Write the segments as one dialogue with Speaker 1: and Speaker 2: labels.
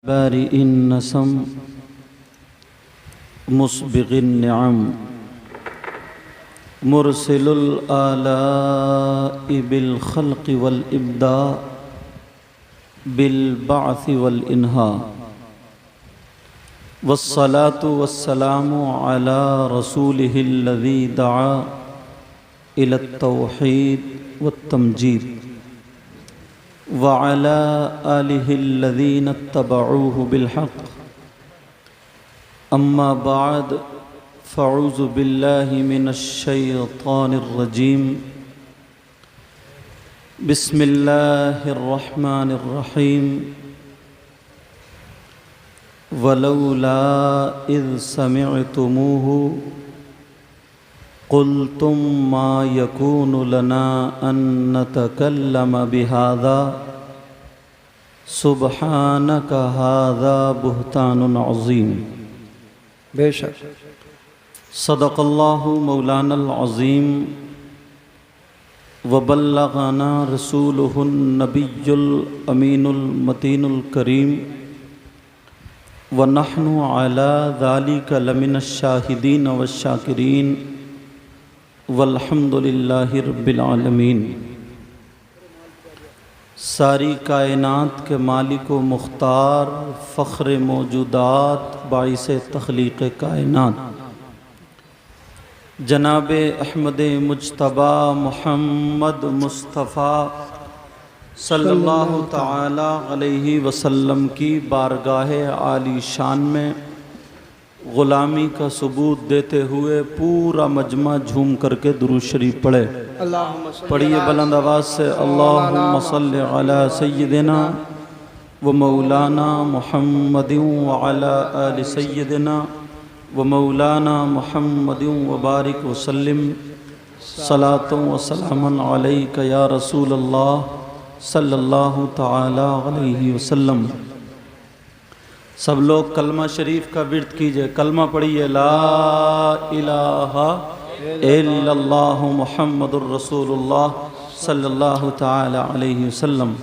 Speaker 1: बारिइन नसम मुस्बिगिन निअम मुरसिलुल आलाई bill खल्क़ि वल इब्दा bill बाअथ वल इन्हा वस्सलातु वस्सलामु अला रसूलिहिल्लज़ी दआ इलत तौहीद वत्तमजीद व अला आलिहिल्लज़ीना इत्तबऊहु बिलहक़ अम्मा बाद फ़अऊज़ु बिल्लाहि मिनश शैतानिर रजीम बिस्मिल्लाहिर रहमानिर रहीम वलौला इज़ समिअतुमूहु क़ुल्तुम मा यकूनु लना अन नतकल्लम बिहाज़ा सुब्हानक हाज़ा बुहतानुन अज़ीम।
Speaker 2: बेशक
Speaker 1: सदक़ल्लाहु मौलानल अज़ीम व बल्लग़ना रसूलुहुन नबियुल अमीनुल मतीनुल करीम व नहनु अला ज़ालिका लमिनश शाहिदीन वश्शाकिरीन वल्हम्दुलिल्लाहि रब्बिल आलमीन। सारी कायनात के मालिक व मुख्तार फ़ख्र मौजूदात बाइस तख्लीक़ कायनात जनाब अहमद मुज्तबा मुहम्मद मुस्तफ़ा सल्लल्लाहु ताला अलैहि वसल्लम की बारगाह आली शान में ग़ुलामी का सबूत देते हुए पूरा मजमा झूम करके दुरूद शरीफ पढ़े। पढ़िए बुलंद आवाज़ से अल्लाहुम्मा सल्लि अला सय्यिदिना व मौलाना मुहम्मदिन व अला आलि सय्यिदिना व मौलाना मुहम्मदिन व बारिक व सल्लिम सलातुन व सलामुन अलैका या रसूल अल्लाह सल्लल्लाहु ताला अलैहि वसल्लम। सब लोग कलमा शरीफ का विर्द कीजिए। कलमा पढ़िए ला इलाहा इल्लल्लाहु मुहम्मदुर रसूलुल्लाह सल्लल्लाहु ताला अलैहि वसल्लम।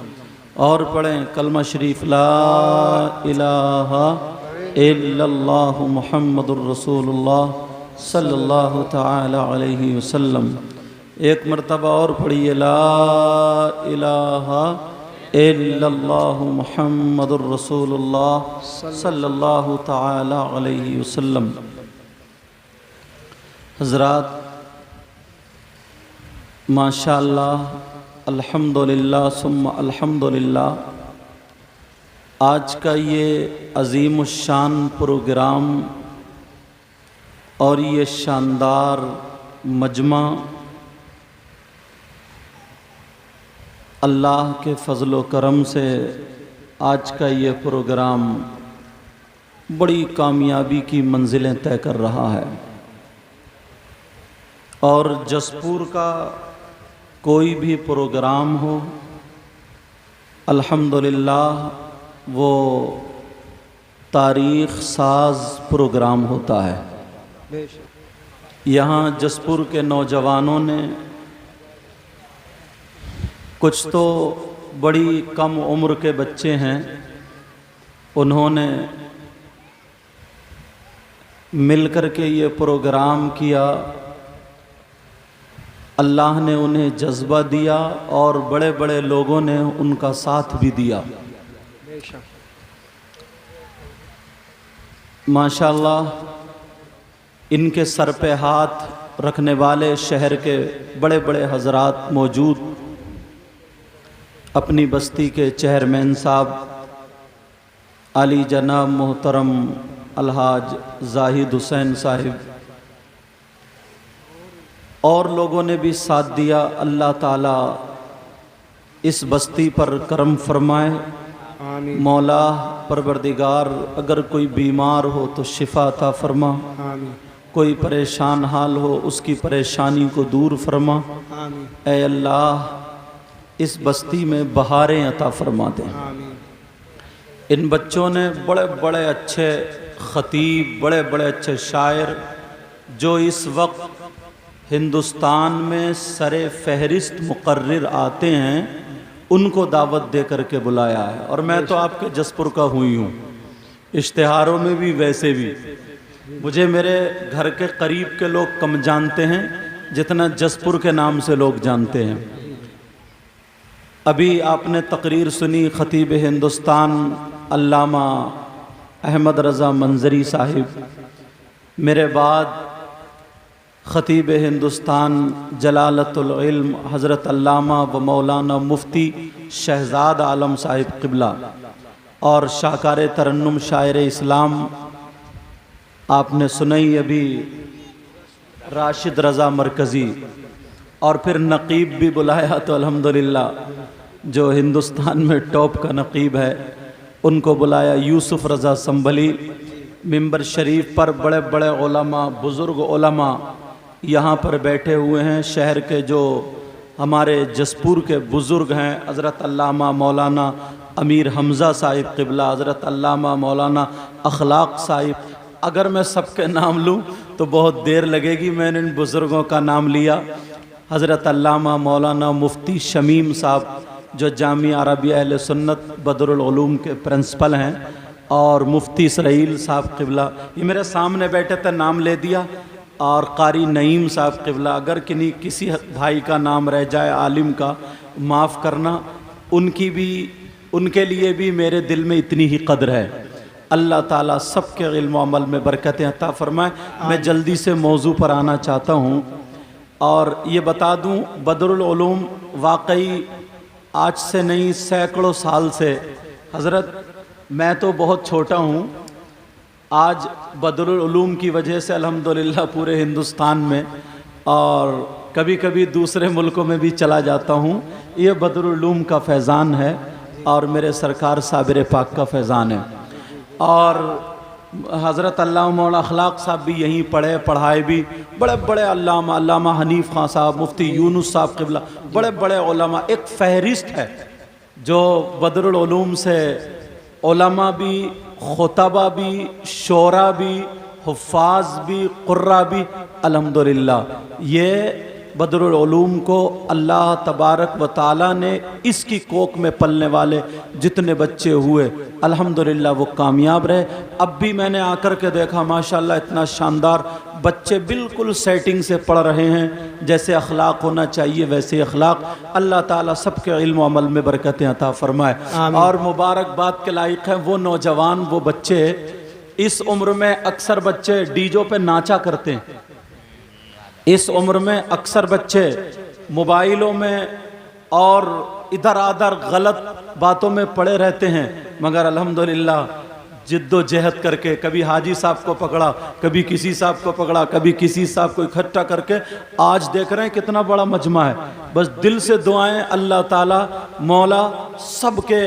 Speaker 1: और पढ़ें कलमा शरीफ ला इलाहा इल्लल्लाहु मुहम्मदुर रसूलुल्लाह सल्लल्लाहु ताला अलैहि वसल्लम। एक मरतबा और पढ़िए ला इलाहा इल्लल्लाहु मुहम्मदुर रसूलुल्लाह सल्लल्लाहु ताला अलैहि वसल्लम। हज़रात माशाअल्लाह अल्हम्दुलिल्लाह सुम्मा अल्हम्दुलिल्लाह, आज का ये अज़ीमुश्शान प्रोग्राम और ये शानदार मजमा अल्लाह के फ़ज़ल व करम से आज का ये प्रोग्राम बड़ी कामयाबी की मंजिलें तय कर रहा है। और जसपुर का कोई भी प्रोग्राम हो अल्हम्दुलिल्लाह वो तारीख़ साज प्रोग्राम होता है। यहाँ जसपुर के नौजवानों ने कुछ तो बड़ी कम उम्र के बच्चे हैं, उन्होंने मिलकर के ये प्रोग्राम किया। अल्लाह ने उन्हें जज्बा दिया और बड़े बड़े लोगों ने उनका साथ भी दिया। माशाअल्लाह इनके सर पे हाथ रखने वाले शहर के बड़े बड़े हजरात मौजूद। अपनी बस्ती के चेयरमैन साहब अली जनाब मोहतरम अलहाज जाहिद हुसैन साहिब और लोगों ने भी साथ दिया। अल्लाह ताला इस बस्ती पर करम फरमाए।
Speaker 2: आमीन।
Speaker 1: मौला परवरदिगार अगर कोई बीमार हो तो शिफा अता फरमा,
Speaker 2: आमीन।
Speaker 1: कोई परेशान हाल हो उसकी परेशानी को दूर फरमा।
Speaker 2: आमीन।
Speaker 1: ऐ अल्लाह इस बस्ती में बहारें अता फरमा दें।
Speaker 2: आमीन।
Speaker 1: इन बच्चों ने बड़े बड़े अच्छे ख़तीब, बड़े बड़े अच्छे शायर जो इस वक्त हिंदुस्तान में सरे फहरिस्त मुकर्रिर आते हैं उनको दावत दे करके बुलाया है। और मैं तो आपके जसपुर का हुई हूँ, इश्तिहारों में भी वैसे भी मुझे मेरे घर के करीब के लोग कम जानते हैं जितना जसपुर के नाम से लोग जानते हैं। अभी आपने तकरीर सुनी खतीब हिंदुस्तान अल्लामा अहमद रज़ा मंजरी साहिब, मेरे बाद खतीब हिंदुस्तान जलालतुल इल्म हज़रत अल्लामा व मौलाना मुफ्ती शहजाद आलम साहिब क़िबला और शाकार तरन्नुम शायर इस्लाम आपने सुनाई अभी राशिद रज़ा मरकज़ी, और फिर नकीब भी बुलाया तो अल्हम्दुलिल्लाह जो हिंदुस्तान में टॉप का नकीब है उनको बुलाया, यूसुफ रज़ा संभली। मिंबर शरीफ पर बड़े बड़े उलमा, बुज़ुर्ग उलमा यहाँ पर बैठे हुए हैं। शहर के जो हमारे जसपुर के बुज़ुर्ग हैं, हज़रत अल्लामा मौलाना अमीर हमज़ा साहिब क़िबला, हज़रत अल्लामा मौलाना अखलाक साहिब। अगर मैं सबके नाम लूँ तो बहुत देर लगेगी, मैंने इन बुज़ुर्गों का नाम लिया। हज़रत अल्लामा मौलाना मुफ्ती शमीम साहब जो जामिया अरबिया अहले सुन्नत बदरुल उलूम के प्रिंसिपल हैं, और मुफ्ती इसराइल साहब क़िबला, ये मेरे सामने बैठे थे, नाम ले दिया। और कारी नईम साहब क़िबला, अगर किसी भाई का नाम रह जाए आलिम का माफ़ करना, उनके लिए भी मेरे दिल में इतनी ही कदर है। अल्लाह ताला सबके इल्म अमल में बरकतें अता फरमाए। मैं जल्दी से मौजू पर आना चाहता हूँ और ये बता दूँ, बदरुल उलूम वाकई आज से नहीं सैकड़ों साल से, हज़रत मैं तो बहुत छोटा हूँ, आज बदरुल उलूम की वजह से अल्हम्दुलिल्लाह पूरे हिंदुस्तान में और कभी कभी दूसरे मुल्कों में भी चला जाता हूँ, ये बदरुल उलूम का फैज़ान है और मेरे सरकार साबिर पाक का फैज़ान है। और हज़रत अल्लामा मौलाना अखलाक साहब भी यहीं पढ़े, पढ़ाए भी, बड़े बड़े अल्लामा हनीफ खां साहब, मुफ्ती यूनुस साहब क़िबला, बड़े बड़े उलमा। एक फ़हरिस्त है जो बदरुल उलूम से उलमा भी, खुतबा भी, शोरा भी, हुफ़ाज़ भी, क़ुर्रा भी, अल्हम्दुलिल्लाह ये बदरुल उलूम को अल्लाह तबारक व ताला ने इसकी कोख में पलने वाले जितने बच्चे हुए अल्हम्दुलिल्लाह वो कामयाब रहे। अब भी मैंने आकर के देखा माशाल्लाह इतना शानदार बच्चे बिल्कुल सेटिंग से पढ़ रहे हैं, जैसे अखलाक होना चाहिए वैसे अखलाक। अल्लाह ताला सबके इल्म अमल में बरकतें अता फरमाए। और मुबारकबाद के लायक हैं वो नौजवान, वो बच्चे, इस उम्र में अक्सर बच्चे डीजो पे नाचा करते हैं, इस उम्र में अक्सर बच्चे मोबाइलों में और इधर आधर गलत बातों में पड़े रहते हैं। मगर अल्हम्दुलिल्लाह जिद्दोजहद करके कभी हाजी साहब को पकड़ा, कभी किसी साहब को पकड़ा, कभी किसी साहब को इकट्ठा करके आज देख रहे हैं कितना बड़ा मजमा है। बस दिल से दुआएं, अल्लाह ताला मौला सबके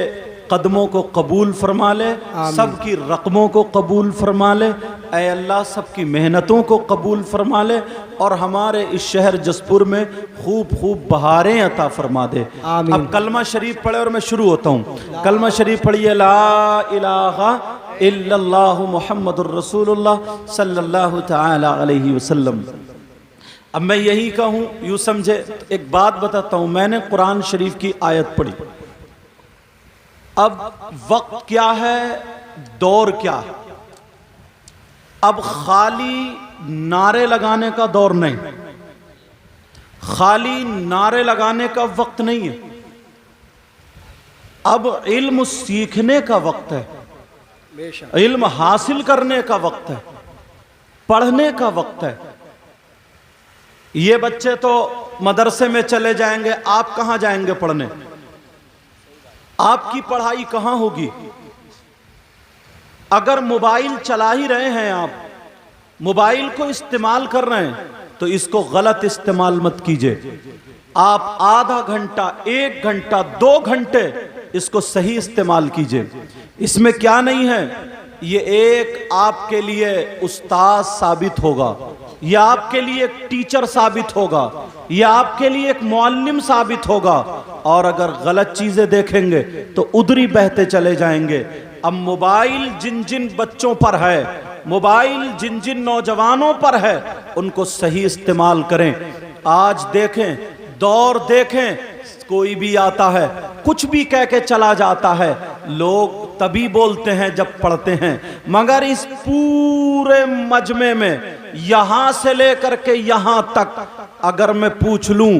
Speaker 1: कदमों को कबूल फरमा ले, सबकी रकमों को कबूल फरमा ले, ऐ अल्लाह सबकी मेहनतों को कबूल फरमा ले और हमारे इस शहर जसपुर में खूब खूब बहारें अता फरमा दे। अब कलमा शरीफ पढ़े और मैं शुरू होता हूँ। कलमा शरीफ पढ़िए, ला इलाहा इल्लल्लाहु मुहम्मदुर रसूलुल्लाह सल्लल्लाहु तआला अलैहि वसल्लम। अब मैं यही कहूँ, यूँ समझे, एक बात बताता हूँ। मैंने कुरान शरीफ की आयत पढ़ी। अब वक्त क्या है, दौर क्या है। अब खाली नारे लगाने का दौर नहीं, खाली नारे लगाने का वक्त नहीं है। अब इल्म सीखने का वक्त है, इल्म हासिल करने का वक्त है, पढ़ने का वक्त है। ये बच्चे तो मदरसे में चले जाएंगे, आप कहां जाएंगे पढ़ने? आपकी पढ़ाई कहां होगी? अगर मोबाइल चला ही रहे हैं, आप मोबाइल को इस्तेमाल कर रहे हैं, तो इसको गलत इस्तेमाल मत कीजिए। आप आधा घंटा, 1 घंटा, 2 घंटे इसको सही इस्तेमाल कीजिए। इसमें क्या नहीं है, ये एक आपके लिए उस्ताद साबित होगा, यह आपके लिए एक टीचर साबित होगा, यह आपके लिए एक मुअल्लिम साबित होगा। और अगर गलत चीजें देखेंगे तो उधर ही बहते चले जाएंगे। अब मोबाइल जिन जिन बच्चों पर है, मोबाइल जिन जिन नौजवानों पर है, उनको सही इस्तेमाल करें। आज देखें, दौर देखें, कोई भी आता है, कुछ भी कह के चला जाता है। लोग तभी बोलते हैं जब पढ़ते हैं, मगर इस पूरे मजमे में यहां से लेकर के यहां तक अगर मैं पूछ लूं,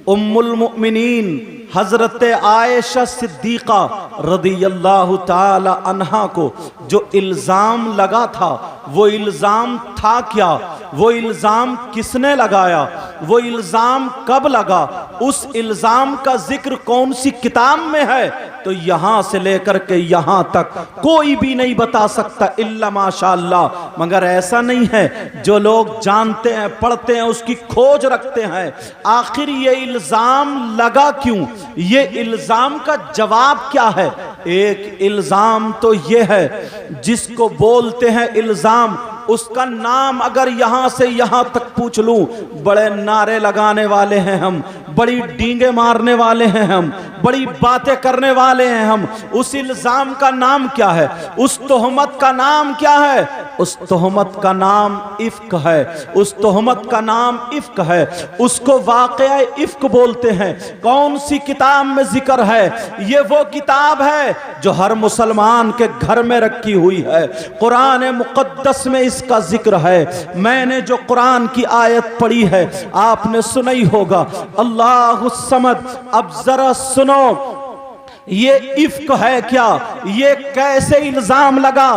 Speaker 1: उम्मुल मुमिनीन हजरत आयशा सिद्दीका रदियल्लाहु ताला अन्हा को जो इल्ज़ाम लगा था, वो इल्ज़ाम था क्या, वो इल्ज़ाम किसने लगाया, वो इल्ज़ाम कब लगा, उस इल्ज़ाम का जिक्र कौन सी किताब में है, तो यहां से लेकर के यहां तक कोई भी नहीं बता सकता इल्ला माशाअल्लाह। मगर ऐसा नहीं है, जो लोग जानते हैं, पढ़ते हैं, उसकी खोज रखते हैं, आखिर ये इल्ज़ाम लगा क्यों, ये इल्ज़ाम का जवाब क्या है। एक इल्ज़ाम तो ये है जिसको बोलते हैं इल्ज़ाम, उसका नाम अगर यहां से यहां तक पूछ लूं, बड़े नारे लगाने वाले हैं हम, बड़ी डींगे मारने वाले हैं हम, बड़ी बातें करने वाले हैं हम। उस इल्ज़ाम का नाम क्या है, उस तोहमत का नाम क्या है, उस तोहमत का नाम इफ्क है, उस तोहमत का नाम इफ्क है, उसको वाक़या इफ्क बोलते हैं। कौन सी किताब में जिक्र है, ये वो किताब है जो हर मुसलमान के घर में रखी हुई है, कुरान मुक़द्दस में इसका जिक्र है। मैंने जो कुरान की आयत पढ़ी है आपने सुनी होगा, अल्लाहु समद। अब जरा सुनो, ये इफ्क है क्या, ये कैसे इल्जाम लगा,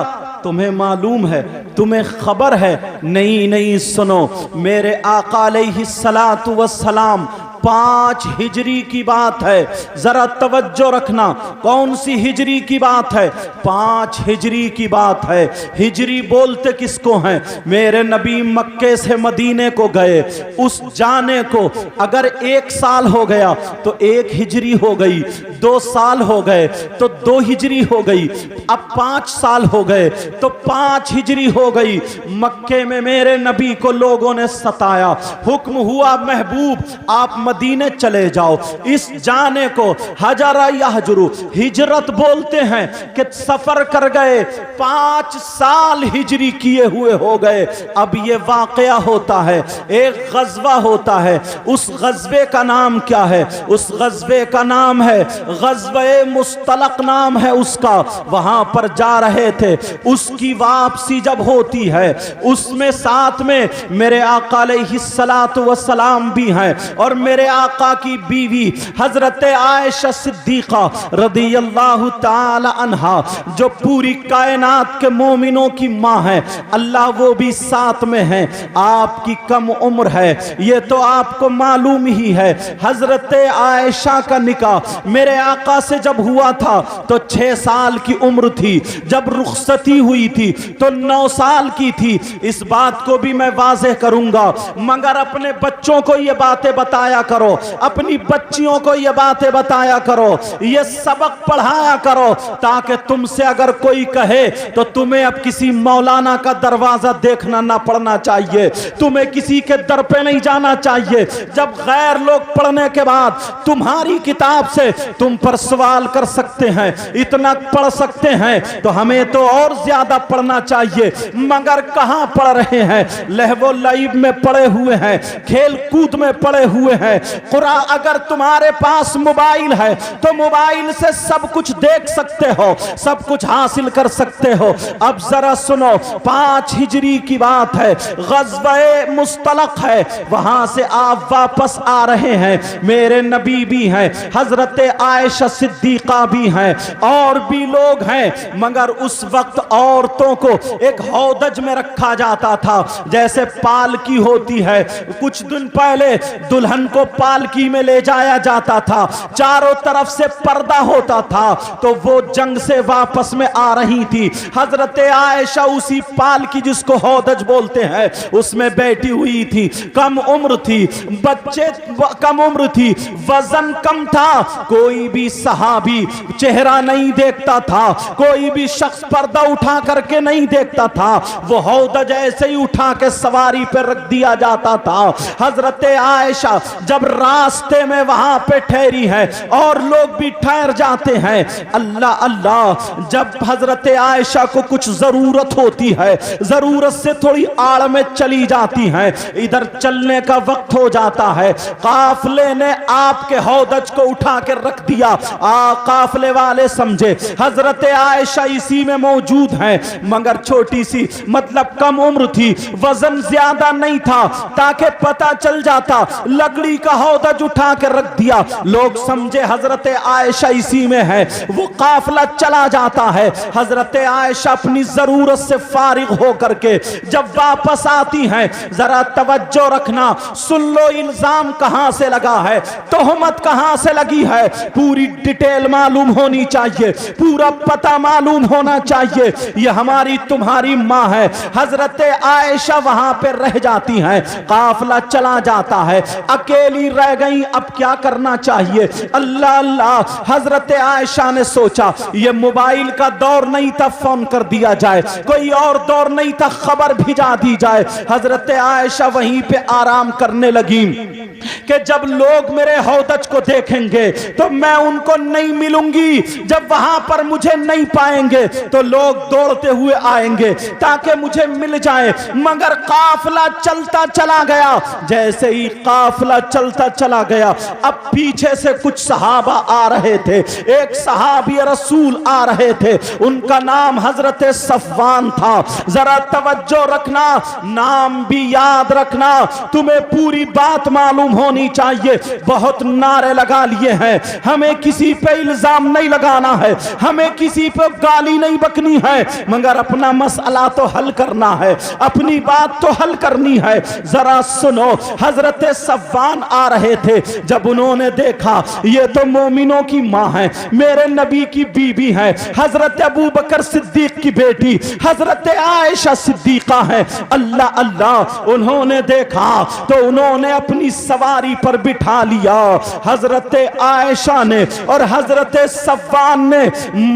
Speaker 1: तुम्हें मालूम है, तुम्हें खबर है? नहीं नहीं, सुनो, मेरे आका अलैहिस्सलातु वस्सलाम 5 हिजरी की बात है, जरा तवज्जो रखना। कौन सी हिजरी की बात है? 5 हिजरी की बात है। हिजरी बोलते किसको हैं? मेरे नबी मक्के से मदीने को गए, उस जाने को अगर 1 साल हो गया तो 1 हिजरी हो गई, 2 साल हो गए तो 2 हिजरी हो गई, अब 5 साल हो गए तो 5 हिजरी हो गई। मक्के में मेरे नबी को लोगों ने सताया, हुक्म हुआ महबूब आप मदीने चले जाओ। इस जाने को हजरा यहजरू हिजरत बोलते हैं कि सफर कर गए, 5 साल हिजरी किए हुए हो गए। अब ये वाकया होता है, एक गज़वा होता है, उस गज़वे का नाम क्या है? उस गज़वे का नाम है गज़वे मुस्तलक नाम है उसका। वहां पर जा रहे थे, उसकी वापसी जब होती है उसमें साथ में मेरे आका अलैहिस्सलातु वस्सलाम भी हैं और मेरे आका की बीवी हजरत आयशा सिद्दीका रदियल्लाहु ताला अन्हा जो पूरी कायनात के मोमिनों की मां है, अल्लाह वो भी साथ में है। आपकी कम उम्र है, ये तो आपको मालूम ही है। हजरत आयशा का निकाह मेरे आका से जब हुआ था तो 6 साल की उम्र थी, जब रुखसती हुई थी तो 9 साल की थी। इस बात को भी मैं वाज़ेह करूंगा, मगर अपने बच्चों को ये बातें बताया करो, अपनी बच्चियों को ये बातें बताया करो, ये सबक पढ़ाया करो, ताकि तुमसे अगर कोई कहे तो तुम्हें अब किसी मौलाना का दरवाजा देखना ना पड़ना चाहिए, तुम्हें किसी के दर पे नहीं जाना चाहिए। जब गैर लोग पढ़ने के बाद तुम्हारी किताब से तुम पर सवाल कर सकते हैं, इतना पढ़ सकते हैं, तो हमें तो और ज्यादा पढ़ना चाहिए। मगर कहां पढ़ रहे हैं? लहवो लाइब में पड़े हुए हैं, खेल कूद में पड़े हुए हैं। कुरान, अगर तुम्हारे पास मोबाइल है तो मोबाइल से सब कुछ देख सकते हो, सब कुछ हासिल कर सकते हो। अब जरा सुनो, 5 हिजरी की बात है, गज़वे मुस्तलक है, वहां से आप वापस आ रहे हैं। मेरे नबी भी हैं, हजरत आयशा सिद्दीका भी हैं, और भी लोग हैं। मगर उस वक्त औरतों को एक हौदज में रखा जाता था, जैसे पालकी होती है। कुछ दिन पहले दुल्हन को पालकी में ले जाया जाता था, चारों तरफ से पर्दा होता था, तो वो जंग से वापस में आ रही थी। हजरत आयशा उसी पालकी, जिसको हौदज बोलते हैं, उसमें बैठी हुई थी। कम उम्र थी, बच्चे कम उम्र थी, वजन कम था, कोई भी सहाबी चेहरा नहीं देखता था, कोई भी शख्स पर्दा उठा करके नहीं देखता था। वो हौदज ऐसे ही उठा के सवारी पर रख दिया जाता था। हजरत आयशा जब रास्ते में वहां पे ठहरी है और लोग भी ठहर जाते हैं, अल्लाह अल्लाह, जब हजरत आयशा को कुछ जरूरत होती है, जरूरत से थोड़ी आड़ में चली जाती हैं, इधर चलने का वक्त हो जाता है, काफले ने आपके हौदज को उठा के रख दिया। काफले वाले समझे हजरत आयशा इसी में मौजूद हैं, मगर छोटी सी मतलब कम उम्र थी, वजन ज्यादा नहीं था, ताकि पता चल जाता, लकड़ी का हौदज उठा के रख दिया, लोग समझे हजरत आयशा इसी में है। वो काफला चला जाता है, हजरत आयशा अपनी जरूरत से फारिग होकर के जब वापस आती हैं, जरा तवज्जो रखना, सुन लो इल्जाम कहां से लगा है, तोहमत कहां से लगी है, पूरी डिटेल मालूम होनी चाहिए, पूरा पता मालूम होना चाहिए। ये हमारी तुम्हारी मां है। हजरत आयशा वहां पे रह जाती हैं, काफला चला जाता है, अकेली रह गई, अब क्या करना चाहिए? अल्लाह अल्लाह, हजरत आयशा ने सोचा ये मोबाइल का दौर नहीं था, फोन कर दिया जाए, कोई और दौर नहीं था, खबर भिजा दी जाए। हजरत आयशा वहीं पे आराम करने लगी कि जब लोग मेरे हौदज को देखेंगे तो मैं उनको नहीं मिलूंगी, जब वहां पर मुझे नहीं पाएंगे तो लोग दौड़ते हुए आएंगे ताकि मुझे मिल जाए। मगर काफला चलता चला गया, जैसे ही काफला चलता चला गया, अब पीछे से कुछ सहाबा आ रहे थे, एक सहाबी रसूल आ रहे थे, उनका नाम हजरत सफवान था। जरा तवज्जो रखना, नाम भी याद रखना, तुम्हें पूरी बात मालूम होनी चाहिए। बहुत नारे लगा लिए हैं, हमें किसी पे इल्जाम नहीं लगाना है, हमें किसी पे गाली नहीं बकनी है, मगर अपना मसला तो हल करना है, अपनी बात तो हल करनी है। जरा सुनो, हजरत सफवान आ रहे थे, जब उन्होंने देखा ये तो मोमिनों की मां है, मेरे नबी की बीबी है, हजरत अबू बकर सिद्दीक की बेटी हजरत आयशा सिद्दीका है, अल्लाह अल्लाह, उन्होंने देखा तो उन्होंने अपनी सवारी पर बिठा लिया। हजरत आयशा ने और हजरत सफवान ने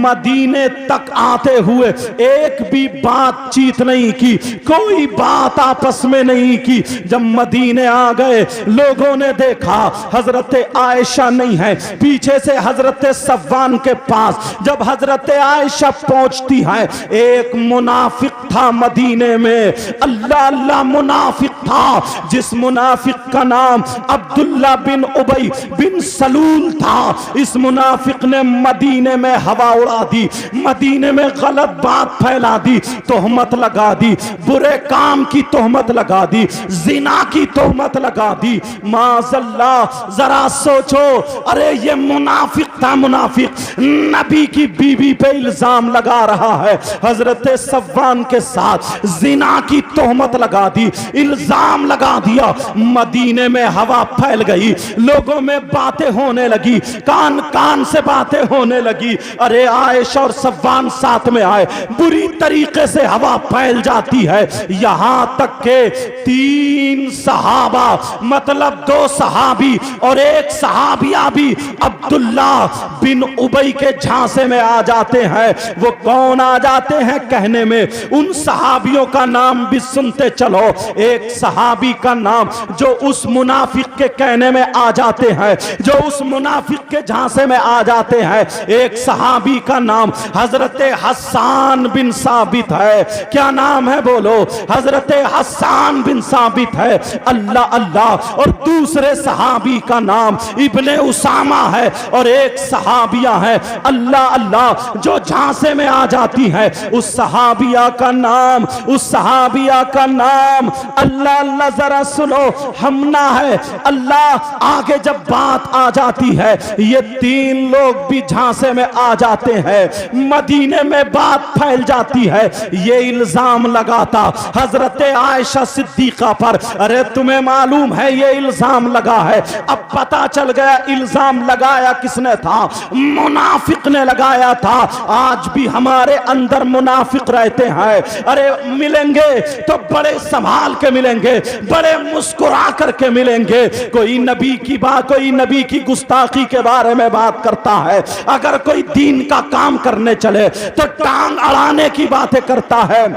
Speaker 1: मदीने तक आते हुए एक भी बातचीत नहीं की, कोई बात आपस में नहीं की। जब मदीने आ गए, लोगों ने देखा हजरत आयशा नहीं है, पीछे से हजरत सफवान के पास जब हजरत आयशा पहुंचती है, एक मुनाफिक था मदीने में, अल्लाह अल्लाह, मुनाफिक था, जिस मुनाफिक का नाम अब्दुल्ला बिन उबई बिन सलूल था। इस मुनाफिक ने मदीने में हवा उड़ा दी, मदीने में गलत बात फैला दी, तोहमत लगा दी, बुरे काम की तोहमत लगा दी, जिना की तोहमत लगा दी। माज़अल्लाह, जरा सोचो, अरे ये मुनाफिक था, मुनाफिक नबी की बीबी पे इल्जाम लगा रहा है, हजरत सफवान के साथ जिना की तोहमत लगा दी, इल्जाम लगा दिया। मदीने में हवा फैल गई, लोगों में बातें होने लगी, कान कान से बातें होने लगी। अरे आयशा और सफवान साथ में आए, बुरी तरीके से हवा फैल जाती है, यहां तक के 3 सहाबा, मतलब 2 सहाबी और एक सहाबिया भी अब्दुल्ला बिन उबई के झांसे में आ जाते हैं। वो कौन आ जाते हैं कहने में, उन सहाबियों का नाम भी सुनते चलो। एक सहाबी का नाम जो उस मुनाफिक के कहने में आ जाते हैं, जो उस मुनाफिक के झांसे में आ जाते हैं, एक सहाबी का नाम हजरत हस्सान बिन साबित है। क्या नाम है बोलो? हजरत हस्सान बिन साबित है, अल्लाह अल्लाह। और दूसरे सहाबी का नाम इब्ने उसामा है, और एक सहाबिया है, अल्लाह अल्लाह, जो झांसे में आ जाती है। उस सहाबिया का नाम, उस सहाबिया का नाम, अल्लाह अल्लाह, जरा सुनो, हमना है, अल्लाह। आगे जब बात आ जाती है, ये 3 लोग भी झांसे में आ जाते हैं, मदीने में बात फैल जाती है। ये इल्जाम लगाता हजरत आयशा सिद्दीका पर, अरे तुम्हें मालूम है ये इल्जाम लगा है। अब पता चल गया इल्जाम लगाया किसने था, मुनाफिक ने लगाया था। आज भी हमारे अंदर मुनाफिक रहते हैं, अरे मिलेंगे तो बड़े संभाल के मिलेंगे, बड़े मुस्कुरा करके मिलेंगे। कोई नबी की बात, कोई नबी की गुस्ताखी के बारे में बात करता है, अगर कोई दीन का काम करने चले तो टांग अड़ाने की बातें करता है।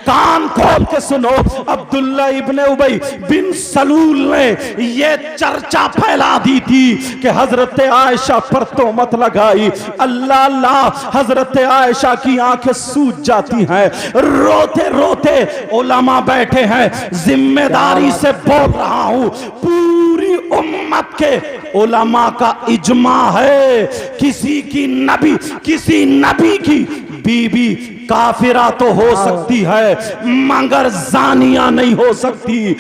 Speaker 1: कान खोल के सुनो, अब्दुल्ला इब्ने उबई बिन सलूल ने ये चर्चा फैला दी थी कि हजरत आयशा पर तोहमत लगाई। अल्लाह अल्लाह, हजरत आयशा की आंखें सूज जाती हैं, रोते रोते उलमा बैठे हैं। जिम्मेदारी से बोल रहा हूं, पूरी उम्मत के उलमा का इजमा है, किसी नबी की बीबी काफिरा तो हो सकती है मगर जानिया नहीं हो सकती,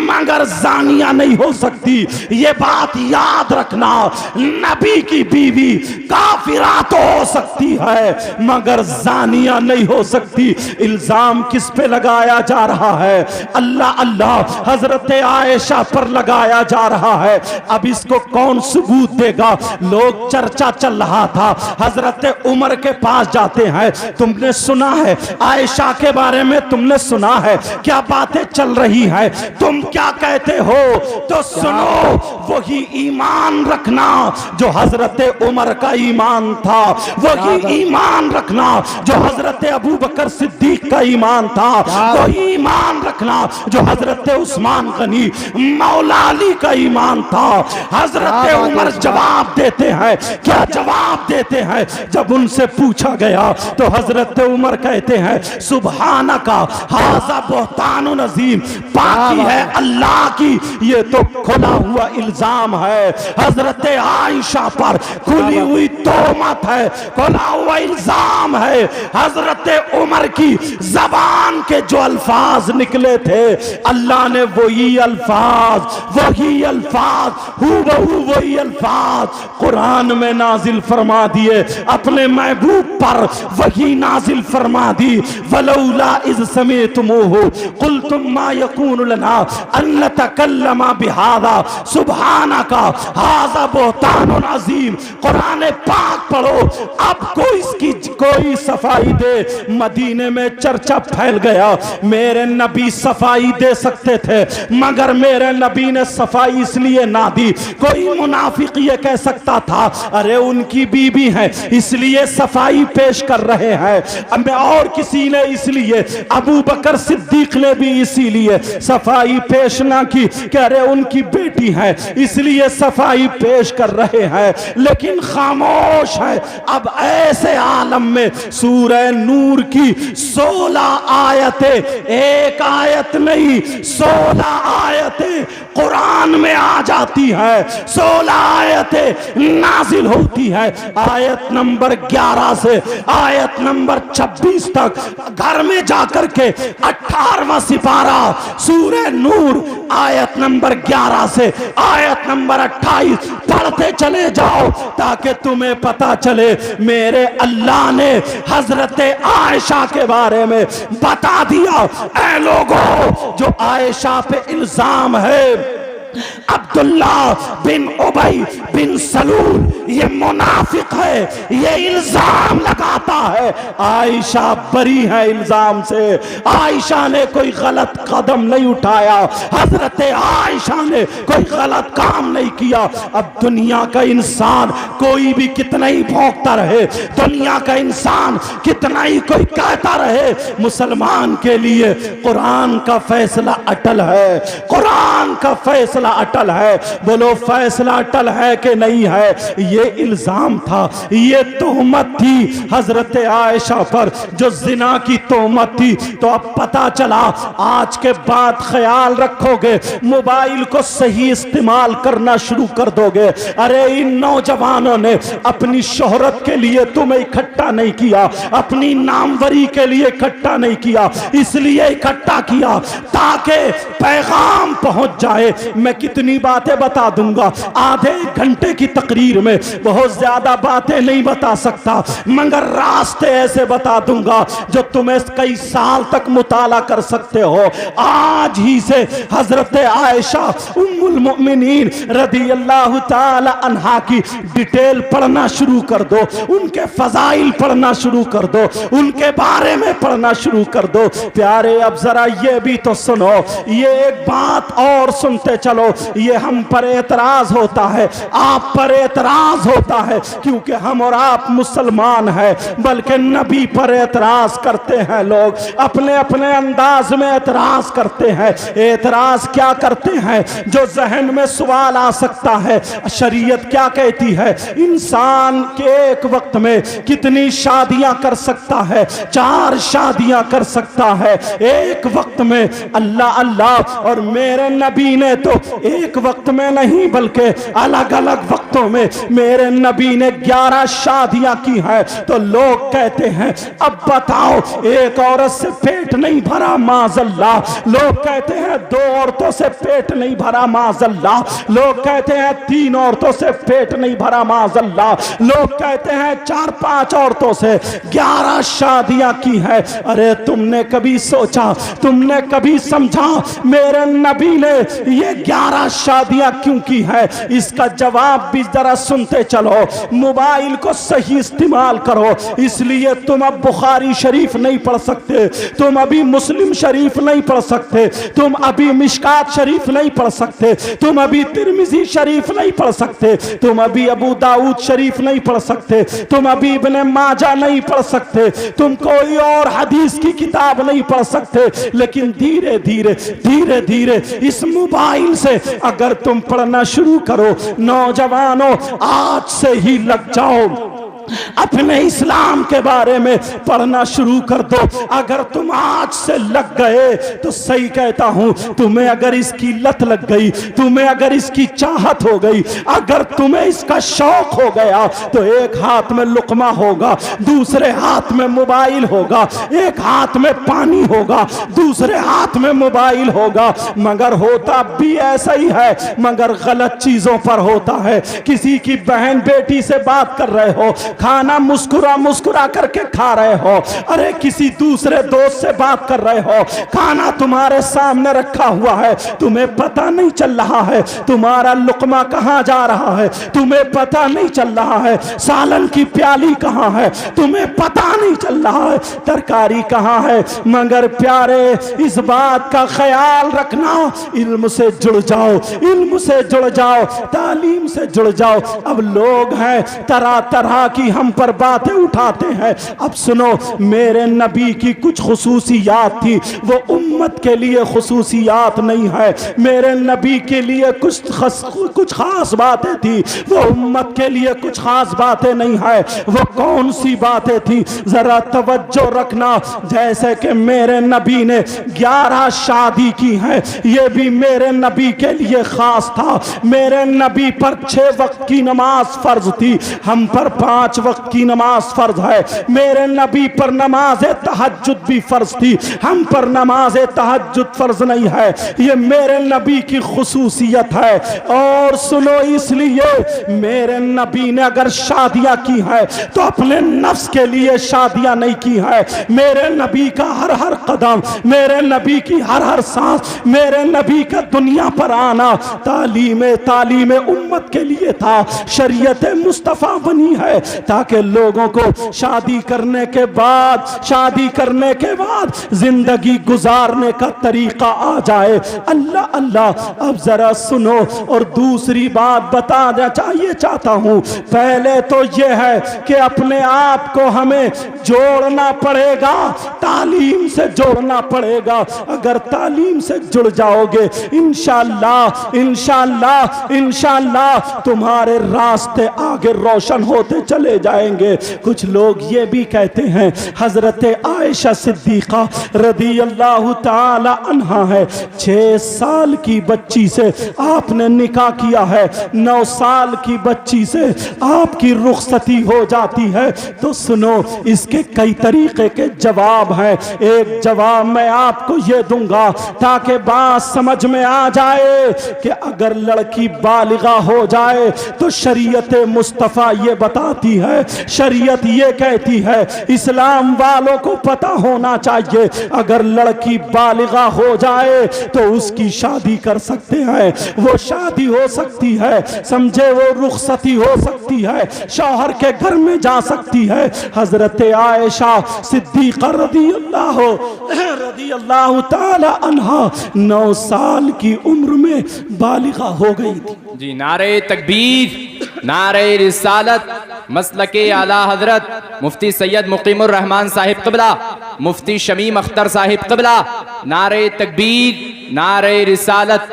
Speaker 1: मगर जानिया नहीं हो सकती। ये बात याद रखना, नबी की बीवी काफिरा तो हो सकती है मगर जानिया नहीं हो सकती। इल्जाम किस पे लगाया जा रहा है? अल्लाह अल्लाह, हजरत आयशा पर लगाया जा रहा है। अब इसको कौन सबूत देगा? लोग चर्चा चल रहा था, हजरत उमर के पास जाते हैं। तुमने सुना है आयशा के बारे में, तुमने सुना है क्या बातें चल रही है, तुम क्या कहते हो? तो सुनो, वही ईमान रखना जो हजरत उमर का ईमान था, वही ईमान रखना जो हजरत अबू बकर सिद्दीक का ईमान था, वही ईमान रखना जो हजरत उस्मान गनी मौला अली का ईमान था। हजरत उमर जवाब देते हैं, क्या जवाब देते हैं? जब उनसे पूछा गया तो हजरत उमर कहते हैं, सुबहानका हाज़ा बुहतानुन अज़ीम, पाकी है अल्लाह की, ये तो खुला हुआ इल्जाम है। हजरत आयशा पर खुली हुई तोहमत है, खुला हुआ इल्जाम है। हजरत उमर की जबान के जो अल्फाज निकले थे, अल्लाह ने वही अल्फाज हूबहू वही अल्फाज कुरान में नाजिल फरमा दिए, अपने महबूब पर वही नाजिल फरमा दी। वलौला इज़ समीअतमूहु कुल्तुम मा यकूनु लना अन नतकल्लमा बिहाज़ा सुब्हानका हाज़ा बुहतानुन अज़ीम। कुरान पाक पढ़ो, आपको इसकी कोई सफाई दे। मदीने में चर्चा फैल गया, मेरे नबी सफाई दे सकते थे मगर मेरे नबी ने सफाई इसलिए ना दी। कोई मुनाफिक ये कह सकता था, अरे उनकी बीबी है इसलिए सफाई पेश कर रहे हैं, और किसी ने इसलिए, अबू बकर सिद्दीक ने भी इसीलिए सफाई पेश ना की कि अरे उनकी बेटी है इसलिए सफाई पेश कर रहे हैं, लेकिन खामोश है। अब ऐसे आलम में सूरह नूर की 16 आयतें, एक आयत नहीं 16 आयतें कुरान में आ जाती है, 16 आयतें नाजिल होती है। आयत नंबर 11 से आयत नंबर 26 तक, घर में जाकर के 18वां सिपारा सूरह नूर आयत नंबर 11 से आयत नंबर 28 पढ़ते चले जाओ ताकि तुम्हें पता चले मेरे अल्लाह ने हजरत आयशा के बारे में बता दिया। ऐ लोगों, जो आयशा पे इल्जाम है अब्दुल्ला बिन उबई बिन सलूल ये मुनाफिक है, ये इल्जाम लगाता है आयशा बरी है इल्जाम से। आयशा ने कोई गलत कदम नहीं उठाया, हजरत आयशा ने कोई गलत काम नहीं किया। अब दुनिया का इंसान कोई भी कितना ही भौंकता रहे, दुनिया का इंसान कितना ही कोई कहता रहे, मुसलमान के लिए कुरान का फैसला अटल है, कुरान का फैसला अटल है। बोलो फैसला अटल है कि नहीं है? ये इल्जाम था, ये तोहमत थी हजरत आयशा पर, जो जिना की तोहमत थी। तो अब पता चला, आज के बाद ख्याल रखोगे, मोबाइल को सही इस्तेमाल करना शुरू कर दोगे। अरे इन नौजवानों ने अपनी शोहरत के लिए तुम्हें इकट्ठा नहीं किया, अपनी नामवरी के लिए इकट्ठा नहीं किया, इसलिए इकट्ठा किया ताकि पैगाम पहुंच जाए। मैं कितनी बातें बता दूंगा, आधे घंटे की तकरीर में बहुत ज्यादा बातें नहीं बता सकता, मगर रास्ते ऐसे बता दूंगा जो तुम्हें कई साल तक मुताला कर सकते हो। आज ही से हजरत आयशा उम्मुल मोमिनीन रदी अल्लाह ताला अन्हा की डिटेल पढ़ना शुरू कर दो, उनके फजाइल पढ़ना शुरू कर दो, उनके बारे में पढ़ पढ़ना शुरू कर दो। प्यारे अब जरा ये भी तो सुनो, ये एक बात और सुनते चलो। ये हम पर एतराज होता है, आप पर एतराज होता है क्योंकि हम और आप मुसलमान हैं, बल्कि नबी पर एतराज करते हैं लोग, अपने अपने अंदाज में एतराज करते हैं। एतराज क्या करते हैं? जो जहन में सवाल आ सकता है, शरीयत क्या कहती है? इंसान के एक वक्त में कितनी शादियां कर सकता है? 4 शादियां कर सकता है एक वक्त में। अल्लाह अल्लाह, और मेरे नबी ने तो एक वक्त में नहीं बल्कि अलग अलग वक्तों में मेरे नबी ने 11 शादियां की हैं। तो लोग कहते हैं अब बताओ, एक औरत से पेट नहीं भरा माज़अल्लाह, लोग कहते हैं 2 औरतों से पेट नहीं भरा माज़अल्लाह, लोग कहते हैं 3 औरतों से पेट नहीं भरा माज़अल्लाह, लोग कहते हैं 4-5 औरतों से 11 शादियां की है। अरे तुमने कभी सोचा, तुमने कभी समझा मेरे नबी ने ये 11 शादियां क्यों की है? इसका जवाब भी जरा सुनते चलो। मोबाइल को सही इस्तेमाल करो, इसलिए तुम अब बुखारी शरीफ नहीं पढ़ सकते, तुम अभी मुस्लिम शरीफ नहीं पढ़ सकते, तुम अभी मिशकात शरीफ नहीं पढ़ सकते, तुम अभी तिरमिजी शरीफ नहीं पढ़ सकते, तुम अभी अबू दाऊद शरीफ नहीं पढ़ सकते, तुम अभी इब्ने माजा नहीं पढ़ सकते, तुम कोई और हदीस की किताब नहीं पढ़ सकते। लेकिन धीरे धीरे धीरे धीरे इस मोबाइल से अगर तुम पढ़ना शुरू करो, नौजवानों आज से ही लग जाओ, अपने इस्लाम के बारे में पढ़ना शुरू कर दो। अगर तुम आज से लग गए तो सही कहता हूं, तुम्हें अगर इसकी लत लग गई, तुम्हें अगर इसकी चाहत हो गई, अगर तुम्हें इसका शौक हो गया, तो एक हाथ में लुकमा होगा, दूसरे हाथ में मोबाइल होगा, एक हाथ में पानी होगा, दूसरे हाथ में मोबाइल होगा। मगर होता भी ऐसा ही है, मगर गलत चीजों पर होता है। किसी की बहन बेटी से बात कर रहे हो, खाना मुस्कुरा मुस्कुरा करके खा रहे हो, अरे किसी दूसरे दोस्त से बात कर रहे हो, खाना तुम्हारे सामने रखा हुआ है, तुम्हें पता नहीं चल रहा है तुम्हारा लुकमा कहां जा रहा है, तुम्हें पता नहीं चल रहा है सालन की प्याली कहां है, तुम्हें पता नहीं चल रहा है तरकारी कहां है। मगर प्यारे, इस बात का ख्याल रखना, इल्म से जुड़ जाओ, इल्म से जुड़ जाओ, तालीम से जुड़ जाओ। अब लोग हैं तरह तरह की हम पर बातें उठाते हैं। अब सुनो, मेरे नबी की कुछ खुसूसियात थी, वो उम्मत के लिए खुसूसियात नहीं है। मेरे नबी के लिए कुछ खास बातें थी, वो उम्मत के लिए कुछ खास बातें नहीं है। वो कौन सी बातें थी, जरा तवज्जो रखना। जैसे कि मेरे नबी ने 11 शादी की है, ये भी मेरे नबी के लिए खास था। मेरे नबी पर 6 वक्त की नमाज फर्ज थी, हम पर 5 वक्त की नमाज फर्ज है। मेरे नबी पर नमाज तहज्जुद भी फर्ज थी, हम पर नमाज तहज्जुद फर्ज नहीं है। ये मेरे नबी की खुसूसियत है। और सुनो, इसलिए मेरे नबी ने अगर शादियां की है तो अपने नफ्स के लिए शादियां नहीं की है। मेरे नबी का हर हर कदम, मेरे नबी की हर हर सांस, मेरे नबी का दुनिया पर आना तालीम उम्मत के लिए था। शरीयत मुस्तफ़ा बनी है ताकि लोगों को शादी करने के बाद जिंदगी गुजारने का तरीका आ जाए। अल्लाह अल्लाह। अब जरा सुनो, और दूसरी बात बताना चाहता हूं। पहले तो यह है कि अपने आप को हमें जोड़ना पड़ेगा, तालीम से जोड़ना पड़ेगा। अगर तालीम से जुड़ जाओगे, इंशाअल्लाह इंशाअल्लाह इंशाअल्लाह तुम्हारे रास्ते आगे रोशन होते चले जाएंगे। कुछ लोग ये भी कहते हैं हजरत आयशा सिद्दीका रदी अल्लाह ताला अन्हा है, 6 साल की बच्ची से आपने निकाह किया है, 9 साल की बच्ची से आपकी रुखसती हो जाती है। तो सुनो, इसके कई तरीके के जवाब हैं। एक जवाब मैं आपको ये दूंगा ताकि बात समझ में आ जाए कि अगर लड़की बालिगा हो जाए तो शरीयत मुस्तफ़ा ये बताती है, शरीयत ये कहती है, इस्लाम वालों को पता होना चाहिए, अगर लड़की बालिगा हो जाए तो उसकी शादी कर सकते हैं, वो शादी हो सकती है, समझे, वो रुखसती हो सकती है, शौहर के घर में जा सकती है। हजरत आयशा सिद्दीक़ा रज़ियल्लाहु ताला अन्हा 9 साल की उम्र में बालिगा हो गई थी।
Speaker 3: जी, नारे तकबीर, नारे रिसालत, मसलके आला हजरत मुफ्ती सैयद मुकीमुर रहमान साहिब क़िबला, मुफ्ती शमीम अख्तर साहिब क़िबला, नारे तकबीर, नारे रिसालत।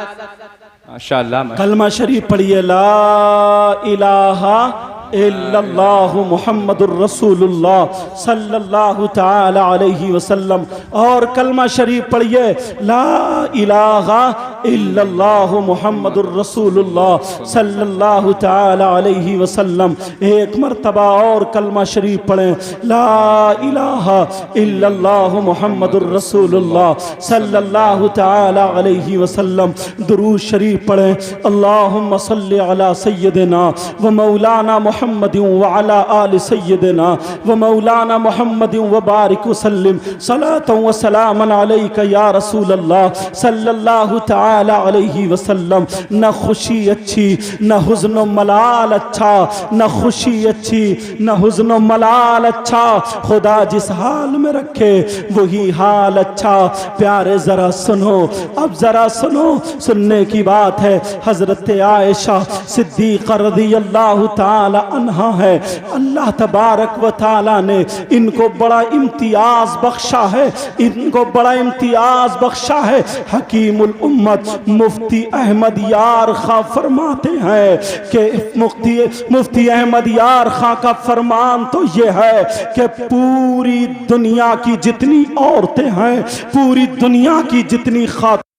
Speaker 3: माशाअल्लाह।
Speaker 1: कलमा शरीफ पढ़िए, ला इलाहा इल्लल्लाहु मुहम्मदुर रसूलुल्लाह सल्लल्लाहु ताला अलैहि वसल्लम। और कलमा शरीफ पढ़िए, ला इलाहा इल्लल्लाहु मुहम्मदुर रसूलुल्लाह सल्लल्लाहु ताला अलैहि वसल्लम। एक मर्तबा और कलमा शरीफ पढ़ें, ला इलाहा इल्लल्लाहु मुहम्मदुर रसूलुल्लाह सल्लल्लाहु ताला अलैहि वसल्लम। दुरूद शरीफ पढ़ें, अल्लाहुम्मा सल्लि अला सय्यदिना व मौलाना मुहम्मद व अला आलि सय्यदिना व मौलाना मुहम्मद व बारिक वसल्लिम सलातन व सलामन अलैका या रसूल अल्लाह सल्लल्लाहु ताला अलैहि वसल्लम। न खुशी अच्छी, न हुज़्न व मलाल अच्छा, न खुशी अच्छी, न हुज़्न व मलाल अच्छा, खुदा जिस हाल में रखे वही हाल अच्छा। प्यारे जरा सुनो, अब जरा सुनो, सुनने की बात है। हजरत आयशा सिद्दीक़ा रज़ियल्लाहु ताला अन्हा है, अल्लाह तबारक व ताला ने इनको बड़ा इम्तियाज बख्शा है, इनको बड़ा इम्तियाज बख्शा है। हकीमुल उम्मत मुफ्ती अहमद यार खां फरमाते हैं कि मुफ्ती अहमद यार खां का फरमान तो ये है कि पूरी दुनिया की जितनी औरतें हैं, पूरी दुनिया की जितनी खातून